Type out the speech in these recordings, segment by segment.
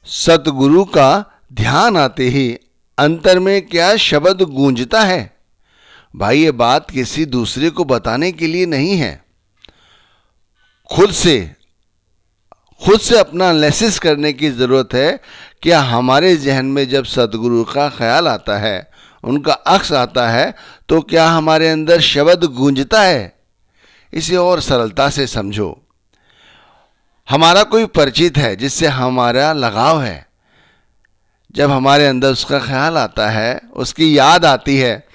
सतगुरु का ध्यान आते ही अंतर में क्या शब्द गूंजता है। भाई ये बात किसी दूसरे को बताने के लिए नहीं है, खुद से अपना एनालिसिस करने की ज़रूरत है। क्या हमारे जहन में जब सतगुरु का ख्याल आता है, उनका अक्स आता है, तो क्या हमारे अंदर शब्द गूंजता है। इसे और सरलता से समझो। हमारा कोई परिचित है जिससे हमारा लगाव है, जब हमारे अंदर उसका ख्याल आता है, उसकी याद आती है,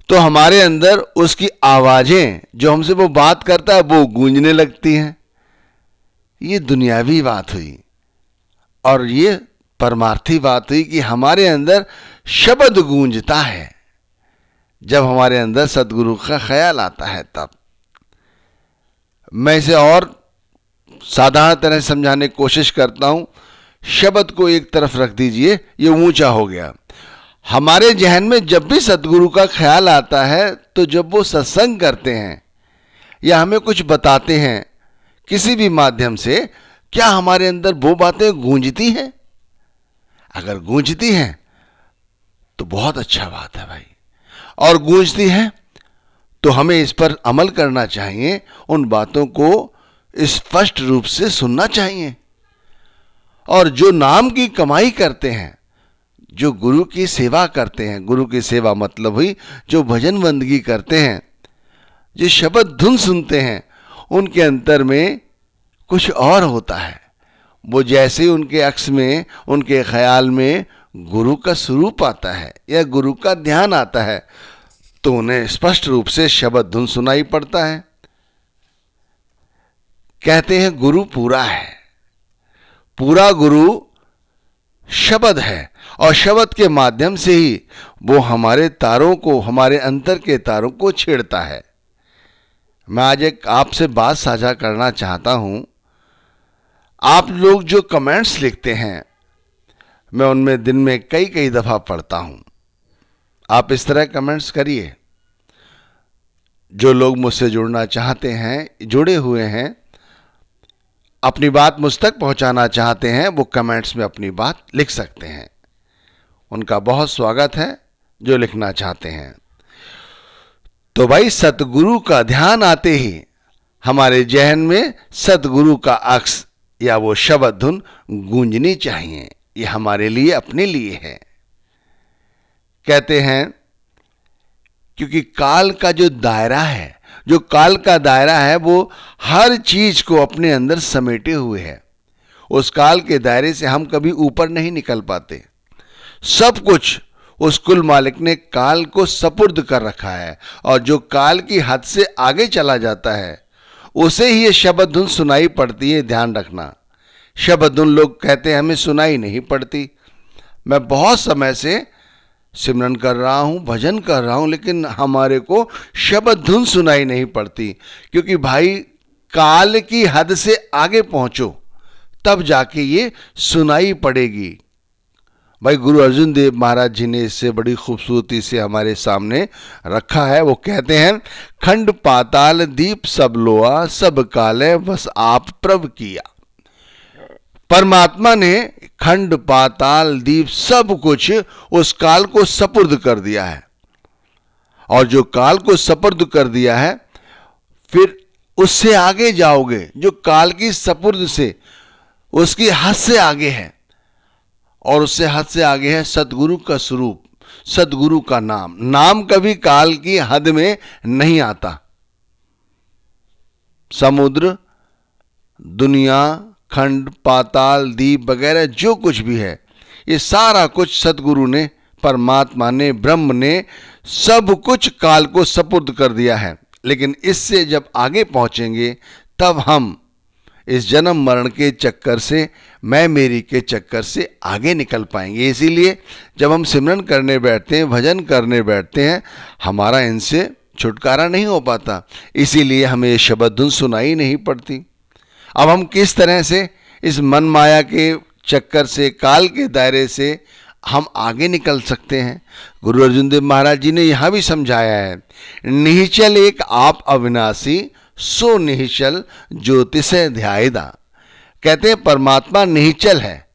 तो हमारे अंदर उसकी आवाज़ें, जो हमसे वो बात करता है, वो गूंजने लगती हैं। ये दुनियावी बात हुई और ये परमार्थी बात हुई कि हमारे अंदर शब्द गूंजता है जब हमारे अंदर सतगुरु का ख्याल आता है। तब मैं इसे और साधारण तरह से समझाने की कोशिश करता हूं। शब्द को एक तरफ रख दीजिए, ये ऊंचा हो गया। हमारे जहन में जब भी सतगुरु का ख्याल आता है, तो जब वो सत्संग करते हैं या हमें कुछ बताते हैं किसी भी माध्यम से, क्या हमारे अंदर वो बातें गूंजती हैं? अगर गूंजती हैं तो बहुत अच्छा बात है भाई, और गूंजती हैं तो हमें इस पर अमल करना चाहिए। उन बातों को स्पष्ट रूप से सुनना चाहिए। और जो नाम की कमाई करते हैं, जो गुरु की सेवा करते हैं, गुरु की सेवा मतलब हुई जो भजन बंदगी करते हैं, जो शब्द धुन सुनते हैं, उनके अंतर में कुछ और होता है। वो जैसे उनके अक्स में, उनके ख्याल में गुरु का स्वरूप आता है या गुरु का ध्यान आता है, तो उन्हें स्पष्ट रूप से शब्द धुन सुनाई पड़ता है। कहते हैं गुरु पूरा है, पूरा गुरु शब्द है, और शब्द के माध्यम से ही वो हमारे तारों को, हमारे अंतर के तारों को छेड़ता है। मैं आज एक आपसे बात साझा करना चाहता हूं। आप लोग जो कमेंट्स लिखते हैं, मैं उनमें दिन में कई दफ़ा पढ़ता हूं। आप इस तरह कमेंट्स करिए। जो लोग मुझसे जुड़ना चाहते हैं, जुड़े हुए हैं, अपनी बात मुझ तक पहुंचाना चाहते हैं, वो कमेंट्स में अपनी बात लिख सकते हैं। उनका बहुत स्वागत है जो लिखना चाहते हैं। तो भाई, सतगुरु का ध्यान आते ही हमारे जहन में सतगुरु का अक्स या वो शब्द धुन गूंजनी चाहिए। ये हमारे लिए, अपने लिए है। कहते हैं क्योंकि काल का जो दायरा है, जो काल का दायरा है, वो हर चीज को अपने अंदर समेटे हुए है। उस काल के दायरे से हम कभी ऊपर नहीं निकल पाते। सब कुछ उस कुल मालिक ने काल को सपुर्द कर रखा है, और जो काल की हद से आगे चला जाता है, उसे ही ये शब्द धुन सुनाई पड़ती है। ध्यान रखना, शब्द धुन लोग कहते हैं हमें सुनाई नहीं पड़ती। मैं बहुत समय से सिमरन कर रहा हूँ, भजन कर रहा हूँ, लेकिन हमारे को शब्द धुन सुनाई नहीं पड़ती। क्योंकि भाई, काल की हद से आगे पहुंचो, तब जाके ये सुनाई पड़ेगी। भाई, गुरु अर्जुन देव महाराज जी ने इससे बड़ी खूबसूरती से हमारे सामने रखा है। वो कहते हैं, खंड पाताल दीप सब लोआ, सब काले बस आप प्रभ किया। परमात्मा ने खंड पाताल दीप सब कुछ उस काल को सपुर्द कर दिया है, और जो काल को सपुर्द कर दिया है, फिर उससे आगे जाओगे जो काल की सपुर्द से, उसकी हद से आगे है। और उससे हद से आगे है सतगुरु का स्वरूप, सतगुरु का नाम। नाम कभी काल की हद में नहीं आता। समुद्र, दुनिया, खंड, पाताल, दीप वगैरह जो कुछ भी है, ये सारा कुछ सतगुरु ने, परमात्मा ने, ब्रह्म ने सब कुछ काल को सपुर्द कर दिया है। लेकिन इससे जब आगे पहुंचेंगे, तब हम इस जन्म मरण के चक्कर से, मैं मेरी के चक्कर से आगे निकल पाएंगे। इसीलिए जब हम सिमरन करने बैठते हैं, भजन करने बैठते हैं, हमारा इनसे छुटकारा नहीं हो पाता। इसीलिए हमें ये शब्द धुन सुनाई नहीं पड़ती। अब हम किस तरह से इस मन माया के चक्कर से, काल के दायरे से हम आगे निकल सकते हैं? गुरु अर्जुन देव महाराज जी ने यहाँ भी समझाया है, निश्चल एक आप अविनाशी, सो निश्चल ज्योतिष ध्यायदा। कहते हैं परमात्मा निश्चल है,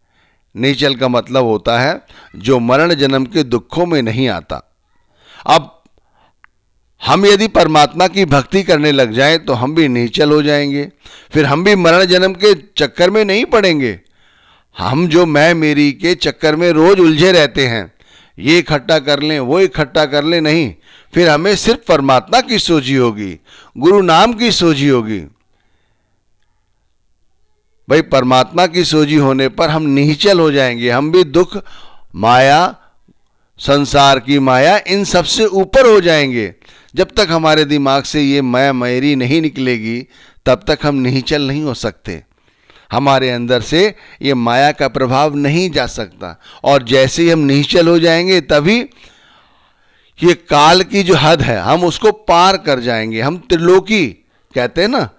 निश्चल का मतलब होता है जो मरण जन्म के दुखों में नहीं आता। अब हम यदि परमात्मा की भक्ति करने लग जाएं तो हम भी निश्चल हो जाएंगे, फिर हम भी मरण जन्म के चक्कर में नहीं पड़ेंगे। हम जो मैं मेरी के चक्कर में रोज उलझे रहते हैं, ये इकट्ठा कर लें वो इकट्ठा कर लें, नहीं, फिर हमें सिर्फ परमात्मा की सोची होगी, गुरु नाम की सोची होगी। भाई परमात्मा की सोजी होने पर हम निश्चल हो जाएंगे, हम भी दुख, माया, संसार की माया, इन सबसे ऊपर हो जाएंगे। जब तक हमारे दिमाग से ये मैं मेरी नहीं निकलेगी तब तक हम निश्चल नहीं हो सकते, हमारे अंदर से ये माया का प्रभाव नहीं जा सकता। और जैसे ही हम निश्चल हो जाएंगे तभी ये काल की जो हद है हम उसको पार कर जाएंगे। हम त्रिलोकी कहते हैं ना,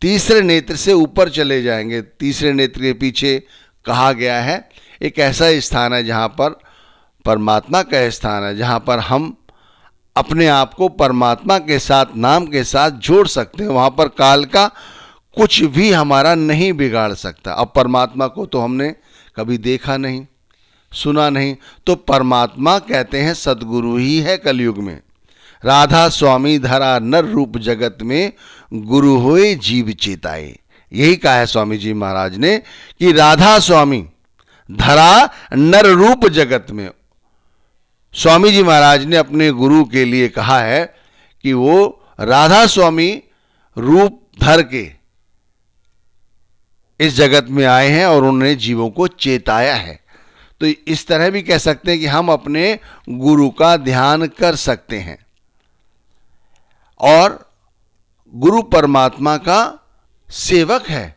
तीसरे नेत्र से ऊपर चले जाएंगे। तीसरे नेत्र के पीछे कहा गया है एक ऐसा स्थान है जहाँ पर परमात्मा का स्थान है, जहाँ पर हम अपने आप को परमात्मा के साथ, नाम के साथ जोड़ सकते हैं। वहाँ पर काल का कुछ भी हमारा नहीं बिगाड़ सकता। अब परमात्मा को तो हमने कभी देखा नहीं, सुना नहीं, तो परमात्मा कहते हैं सदगुरु ही है कलयुग में। राधा स्वामी धरा नर रूप जगत में, गुरु होए जीव चेताए। यही कहा है स्वामी जी महाराज ने कि राधा स्वामी धरा नर रूप जगत में। स्वामी जी महाराज ने अपने गुरु के लिए कहा है कि वो राधा स्वामी रूप धर के इस जगत में आए हैं और उन्होंने जीवों को चेताया है। तो इस तरह भी कह सकते हैं कि हम अपने गुरु का ध्यान कर सकते हैं और गुरु परमात्मा का सेवक है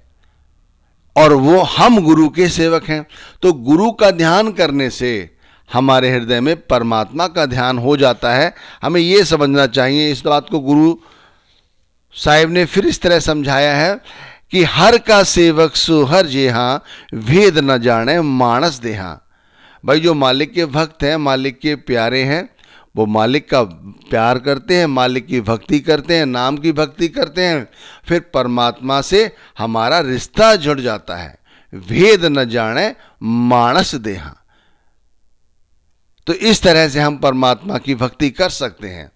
और वो हम गुरु के सेवक हैं। तो गुरु का ध्यान करने से हमारे हृदय में परमात्मा का ध्यान हो जाता है। हमें ये समझना चाहिए, इस बात को गुरु साहिब ने फिर इस तरह समझाया है कि हर का सेवक सो हर जेहा, भेद न जाने मानस देहा। भाई जो मालिक के भक्त हैं, मालिक के प्यारे हैं, वो मालिक का प्यार करते हैं, मालिक की भक्ति करते हैं, नाम की भक्ति करते हैं, फिर परमात्मा से हमारा रिश्ता जुड़ जाता है। भेद न जाने मानस देहा। तो इस तरह से हम परमात्मा की भक्ति कर सकते हैं।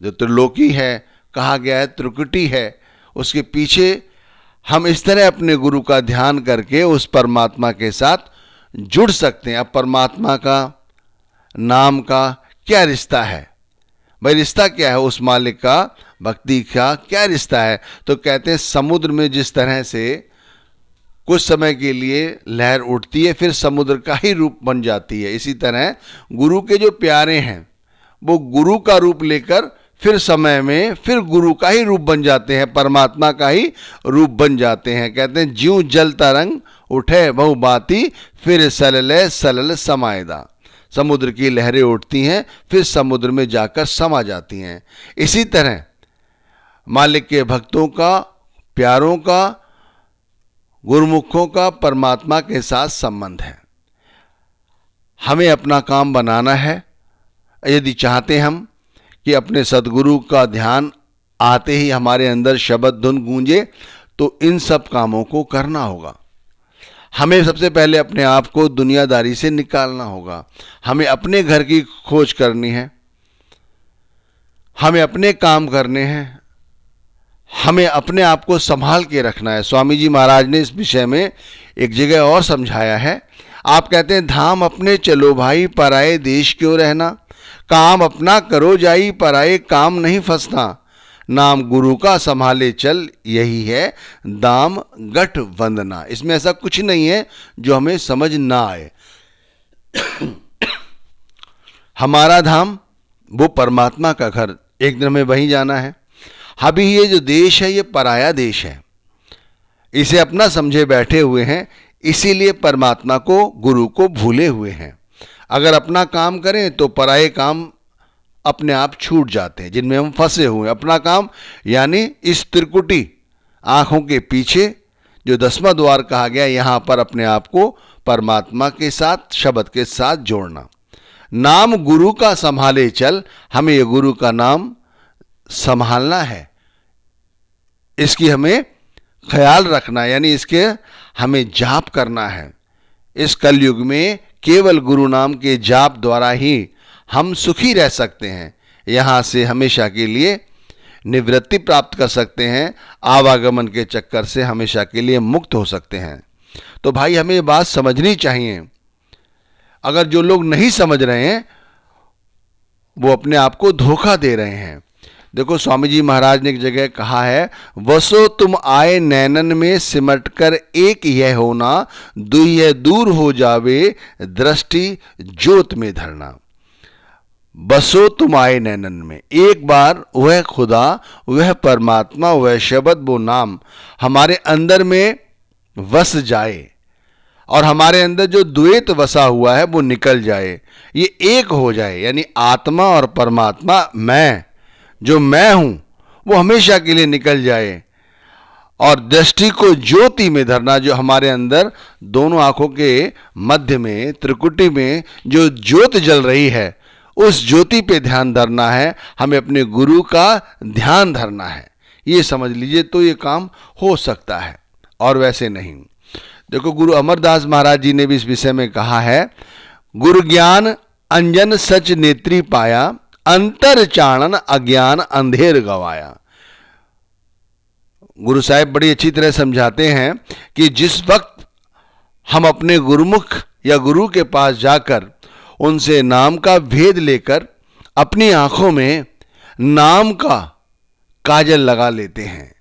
जो त्रिलोकी है, कहा गया है त्रिकुटी है, उसके पीछे हम इस तरह अपने गुरु का ध्यान करके उस परमात्मा के साथ जुड़ सकते हैं। अब परमात्मा का, नाम का क्या रिश्ता है? भाई रिश्ता क्या है उस मालिक का, भक्ति का क्या रिश्ता है? तो कहते हैं समुद्र में जिस तरह से कुछ समय के लिए लहर उठती है फिर समुद्र का ही रूप बन जाती है, इसी तरह गुरु के जो प्यारे हैं वो गुरु का रूप लेकर फिर समय में फिर गुरु का ही रूप बन जाते हैं, परमात्मा का ही रूप बन जाते हैं। कहते हैं ज्यों जल तरंग उठे बहु बाती, फिर सलले सलल समायदा। समुद्र की लहरें उठती हैं फिर समुद्र में जाकर समा जाती हैं। इसी तरह मालिक के भक्तों का, प्यारों का, गुरुमुखों का परमात्मा के साथ संबंध है। हमें अपना काम बनाना है। यदि चाहते हम कि अपने सदगुरु का ध्यान आते ही हमारे अंदर शब्द धुन गूंजे, तो इन सब कामों को करना होगा। हमें सबसे पहले अपने आप को दुनियादारी से निकालना होगा। हमें अपने घर की खोज करनी है, हमें अपने काम करने हैं, हमें अपने आप को संभाल के रखना है। स्वामी जी महाराज ने इस विषय में एक जगह और समझाया है। आप कहते हैं धाम अपने चलो भाई, पराए देश क्यों रहना, काम अपना करो जाई, पराए काम नहीं फंसना, नाम गुरु का संभाले चल, यही है दाम गठ वंदना। इसमें ऐसा कुछ नहीं है जो हमें समझ ना आए। हमारा धाम वो परमात्मा का घर, एक दिन हमें वहीं जाना है। अभी ये जो देश है ये पराया देश है, इसे अपना समझे बैठे हुए हैं, इसीलिए परमात्मा को, गुरु को भूले हुए हैं। अगर अपना काम करें तो पराये काम अपने आप छूट जाते हैं जिनमें हम फंसे हुए हैं। अपना काम यानी इस त्रिकुटी आंखों के पीछे जो 10वां द्वार कहा गया, यहाँ पर अपने आप को परमात्मा के साथ, शब्द के साथ जोड़ना। नाम गुरु का संभाले चल, हमें ये गुरु का नाम संभालना है, इसकी हमें ख्याल रखना, यानी इसके हमें जाप करना है। इस कलयुग में केवल गुरु नाम के जाप द्वारा ही हम सुखी रह सकते हैं, यहां से हमेशा के लिए निवृत्ति प्राप्त कर सकते हैं, आवागमन के चक्कर से हमेशा के लिए मुक्त हो सकते हैं। तो भाई हमें ये बात समझनी चाहिए। अगर जो लोग नहीं समझ रहे हैं वो अपने आप को धोखा दे रहे हैं। देखो स्वामी जी महाराज ने एक जगह कहा है, वसो तुम आए नैनन में सिमट कर एक यह होना, दुय्य दूर हो जावे दृष्टि ज्योत में धरना। बसो तुम आए नैनन में, एक बार वह खुदा, वह परमात्मा, वह शब्द, वो नाम हमारे अंदर में वस जाए और हमारे अंदर जो द्वैत वसा हुआ है वो निकल जाए, ये एक हो जाए। यानी आत्मा और परमात्मा, मैं जो मैं हूं वो हमेशा के लिए निकल जाए और दृष्टि को ज्योति में धरना, जो हमारे अंदर दोनों आंखों के मध्य में त्रिकुटी में जो ज्योत जल रही है उस ज्योति पे ध्यान धरना है, हमें अपने गुरु का ध्यान धरना है। ये समझ लीजिए तो ये काम हो सकता है और वैसे नहीं। देखो गुरु अमरदास महाराज जी ने भी इस विषय में कहा है, गुरु ज्ञान अंजन सच नेत्री पाया, अंतर चाणन अज्ञान अंधेर गवाया। गुरु साहिब बड़ी अच्छी तरह समझाते हैं कि जिस वक्त हम अपने गुरुमुख या गुरु के पास जाकर उनसे नाम का भेद लेकर अपनी आंखों में नाम का काजल लगा लेते हैं,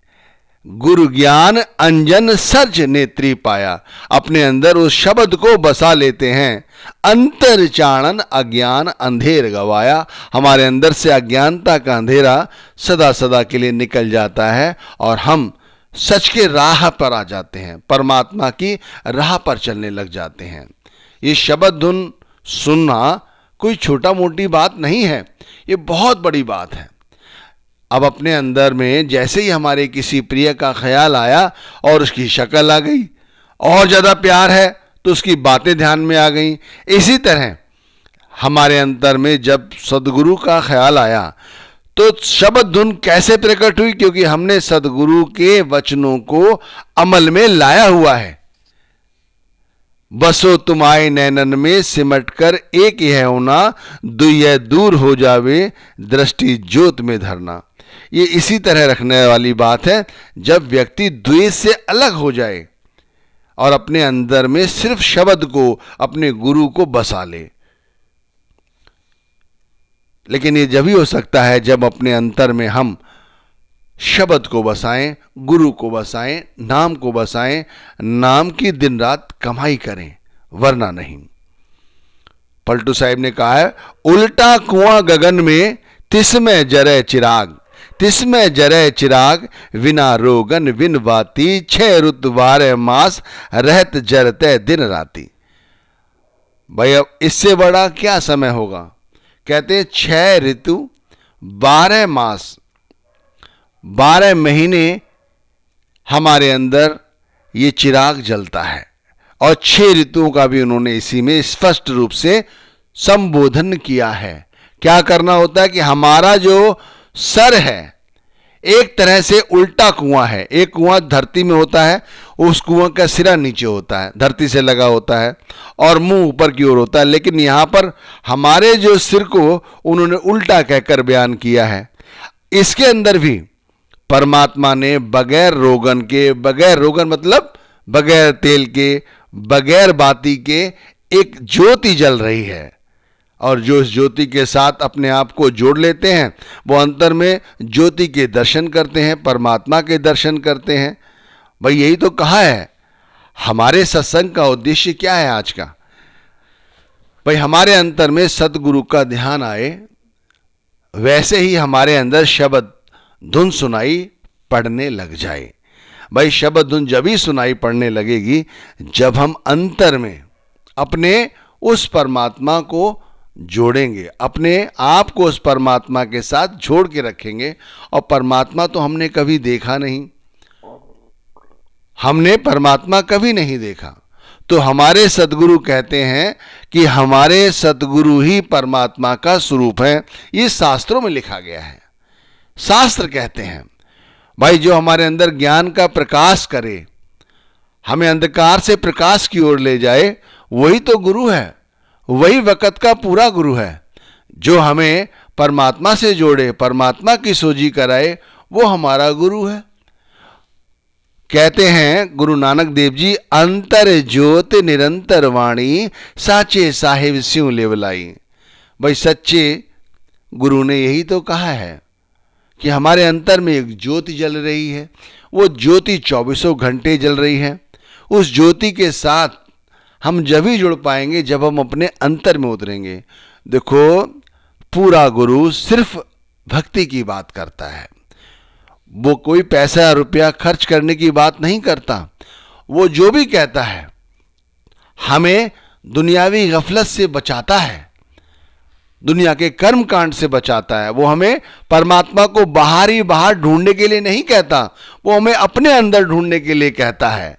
गुरु ज्ञान अंजन सर्ज नेत्री पाया, अपने अंदर उस शब्द को बसा लेते हैं, अंतर चाणन अज्ञान अंधेर गवाया, हमारे अंदर से अज्ञानता का अंधेरा सदा सदा के लिए निकल जाता है और हम सच के राह पर आ जाते हैं, परमात्मा की राह पर चलने लग जाते हैं। ये शब्द धुन सुनना कोई छोटा मोटी बात नहीं है, ये बहुत बड़ी बात है। अब अपने अंदर में जैसे ही हमारे किसी प्रिय का ख्याल आया और उसकी शक्ल आ गई, और ज़्यादा प्यार है तो उसकी बातें ध्यान में आ गई। इसी तरह हमारे अंतर में जब सदगुरु का ख्याल आया तो शब्द धुन कैसे प्रकट हुई, क्योंकि हमने सदगुरु के वचनों को अमल में लाया हुआ है। बसो तुम आए नैनन में सिमट कर एक यह होना, दुय्य दूर हो जावे दृष्टि ज्योत में धरना। ये इसी तरह रखने वाली बात है जब व्यक्ति द्वेष से अलग हो जाए और अपने अंदर में सिर्फ शब्द को, अपने गुरु को बसा ले। लेकिन ये जब ही हो सकता है जब अपने अंतर में हम शब्द को बसाएं, गुरु को बसाएं, नाम को बसाएं, नाम की दिन रात कमाई करें, वरना नहीं। पलटू साहिब ने कहा है, उल्टा कुआं गगन में तिसमें जरे चिराग, तिसमें जरे चिराग विना रोगन विन बाती, 6 ऋतु 12 मास रहत जरते दिन राती। भाई अब इससे बड़ा क्या समय होगा। कहते 6 ऋतु 12 मास 12 महीने हमारे अंदर ये चिराग जलता है और 6 ऋतुओं का भी उन्होंने इसी में स्पष्ट रूप से संबोधन किया है। क्या करना होता है कि हमारा जो सर है एक तरह से उल्टा कुआं है, एक कुआं धरती में होता है, उस कुआं का सिरा नीचे होता है, धरती से लगा होता है और मुंह ऊपर की ओर होता है, लेकिन यहां पर हमारे जो सिर को उन्होंने उल्टा कहकर बयान किया है। इसके अंदर भी परमात्मा ने बगैर रोगन के, बगैर रोगन मतलब बगैर तेल के, बगैर बाती के एक ज्योति जल रही है और जो इस ज्योति के साथ अपने आप को जोड़ लेते हैं वो अंतर में ज्योति के दर्शन करते हैं, परमात्मा के दर्शन करते हैं। भाई यही तो कहा है। हमारे सत्संग का उद्देश्य क्या है आज का? भाई हमारे अंतर में सतगुरु का ध्यान आए, वैसे ही हमारे अंदर शब्द धुन सुनाई पड़ने लग जाए। भाई शब्द धुन जब ही सुनाई पड़ने लगेगी जब हम अंतर में अपने उस परमात्मा को जोड़ेंगे, अपने आप को उस परमात्मा के साथ जोड़ के रखेंगे। और परमात्मा तो हमने कभी देखा नहीं, हमने परमात्मा कभी नहीं देखा, तो हमारे सतगुरु कहते हैं कि हमारे सतगुरु ही परमात्मा का स्वरूप है। ये शास्त्रों में लिखा गया है। शास्त्र कहते हैं भाई जो हमारे अंदर ज्ञान का प्रकाश करे, हमें अंधकार से प्रकाश की ओर ले जाए, वही तो गुरु है, वही वक़्त का पूरा गुरु है। जो हमें परमात्मा से जोड़े, परमात्मा की सोजी कराए, वो हमारा गुरु है। कहते हैं गुरु नानक देव जी, अंतर ज्योत निरंतर वाणी, साचे साहिब स्यों लेवलाई। भाई सच्चे गुरु ने यही तो कहा है कि हमारे अंतर में एक ज्योति जल रही है, वो ज्योति 24 घंटे जल रही है। उस ज्योति के साथ हम जब ही जुड़ पाएंगे जब हम अपने अंतर में उतरेंगे। देखो, पूरा गुरु सिर्फ भक्ति की बात करता है, वो कोई पैसा रुपया खर्च करने की बात नहीं करता। वो जो भी कहता है हमें दुनियावी गफलत से बचाता है, दुनिया के कर्म कांड से बचाता है। वो हमें परमात्मा को बाहर ही बाहर ढूंढने के लिए नहीं कहता, वो हमें अपने अंदर ढूंढने के लिए कहता है।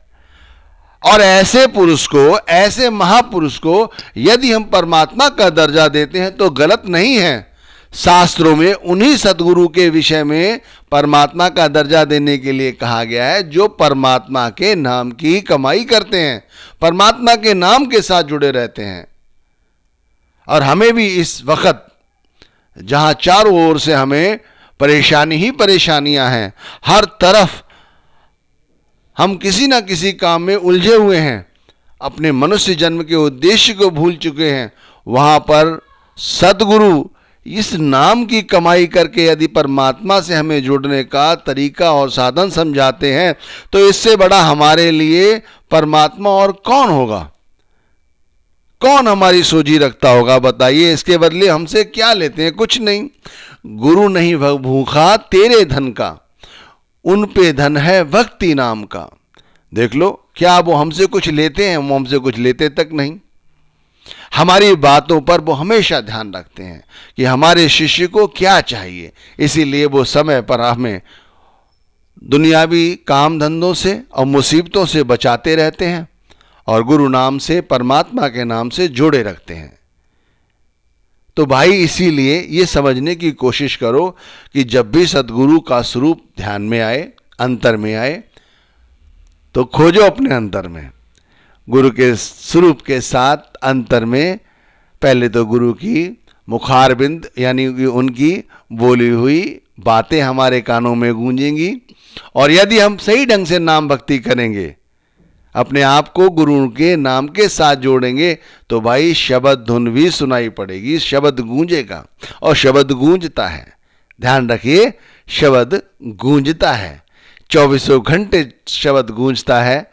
और ऐसे पुरुष को, ऐसे महापुरुष को यदि हम परमात्मा का दर्जा देते हैं तो गलत नहीं है। शास्त्रों में उन्हीं सद्गुरु के विषय में परमात्मा का दर्जा देने के लिए कहा गया है जो परमात्मा के नाम की कमाई करते हैं, परमात्मा के नाम के साथ जुड़े रहते हैं। और हमें भी इस वक्त जहां चारों ओर से हमें परेशानी ही परेशानियां हैं, हर तरफ हम किसी ना किसी काम में उलझे हुए हैं, अपने मनुष्य जन्म के उद्देश्य को भूल चुके हैं, वहां पर सद्गुरु इस नाम की कमाई करके यदि परमात्मा से हमें जुड़ने का तरीका और साधन समझाते हैं तो इससे बड़ा हमारे लिए परमात्मा और कौन होगा? कौन हमारी सोजी रखता होगा बताइए? इसके बदले हमसे क्या लेते हैं? कुछ नहीं। गुरु नहीं भूखा तेरे धन का, उन पे धन है भक्ति नाम का। देख लो, क्या वो हमसे कुछ लेते हैं? वो हमसे कुछ लेते तक नहीं। हमारी बातों पर वो हमेशा ध्यान रखते हैं कि हमारे शिष्य को क्या चाहिए, इसीलिए वो समय पर हमें दुनियावी काम धंधों से और मुसीबतों से बचाते रहते हैं और गुरु नाम से, परमात्मा के नाम से जोड़े रखते हैं। तो भाई इसीलिए ये समझने की कोशिश करो कि जब भी सद्गुरु का स्वरूप ध्यान में आए, अंतर में आए, तो खोजो अपने अंतर में गुरु के स्वरूप के साथ। अंतर में पहले तो गुरु की मुखारबिंद यानी कि उनकी बोली हुई बातें हमारे कानों में गूंजेंगी। और यदि हम सही ढंग से नाम भक्ति करेंगे, अपने आप को गुरु के नाम के साथ जोड़ेंगे, तो भाई शब्द धुन भी सुनाई पड़ेगी, शब्द गूंजेगा। और शब्द गूंजता है, ध्यान रखिए, शब्द गूंजता है, 24 घंटे शब्द गूंजता है।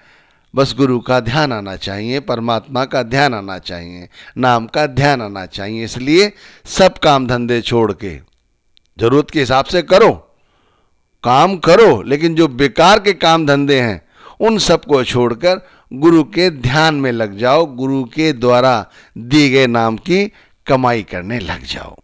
बस गुरु का ध्यान आना चाहिए, परमात्मा का ध्यान आना चाहिए, नाम का ध्यान आना चाहिए। इसलिए सब काम धंधे छोड़ के जरूरत के हिसाब से करो, काम करो, लेकिन जो बेकार के काम धंधे हैं उन सबको छोड़कर गुरु के ध्यान में लग जाओ, गुरु के द्वारा दिए गए नाम की कमाई करने लग जाओ।